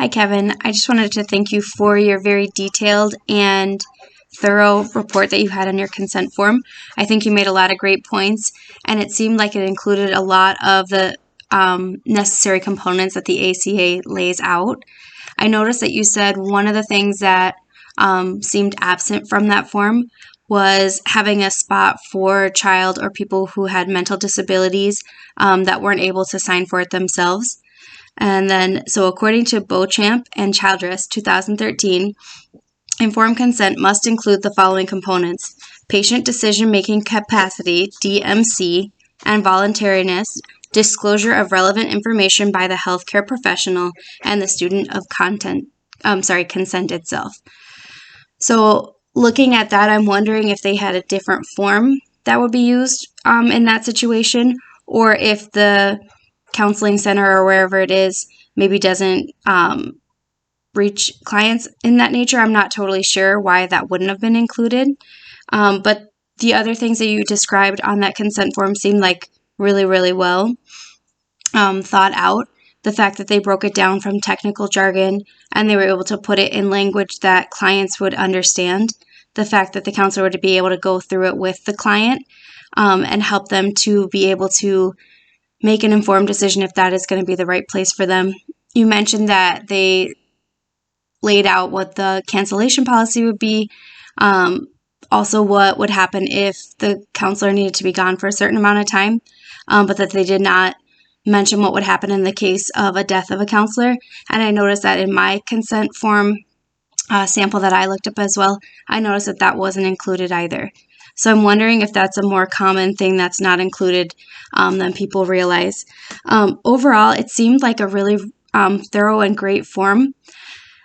Hi, Kevin. I just wanted to thank you for your very detailed and thorough report that you had on your consent form. I think you made a lot of great points, and it seemed like it included a lot of the necessary components that the ACA lays out. I noticed that you said one of the things that seemed absent from that form was having a spot for child or people who had mental disabilities that weren't able to sign for it themselves. And then, so according to Beauchamp and Childress, 2013, informed consent must include the following components: patient decision-making capacity, DMC, and voluntariness, disclosure of relevant information by the healthcare professional, and the student of consent itself. So looking at that, I'm wondering if they had a different form that would be used in that situation, or if the counseling center or wherever it is maybe doesn't reach clients in that nature. I'm not totally sure why that wouldn't have been included. But the other things that you described on that consent form seemed like really, really well thought out. The fact that they broke it down from technical jargon and they were able to put it in language that clients would understand. The fact that the counselor would be able to go through it with the client and help them to be able to make an informed decision if that is going to be the right place for them. You mentioned that they laid out what the cancellation policy would be, also what would happen if the counselor needed to be gone for a certain amount of time, but that they did not mention what would happen in the case of a death of a counselor. And I noticed that in my consent form sample that I looked up as well, I noticed that that wasn't included either. So I'm wondering if that's a more common thing that's not included than people realize. Overall, it seemed like a really thorough and great form.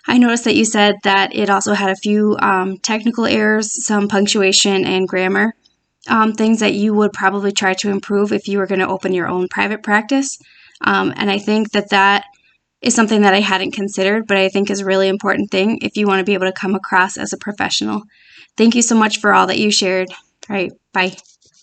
I noticed that you said that it also had a few technical errors, some punctuation and grammar, things that you would probably try to improve if you were going to open your own private practice. And I think that that is something that I hadn't considered, but I think is a really important thing if you want to be able to come across as a professional. Thank you so much for all that you shared. All right, bye.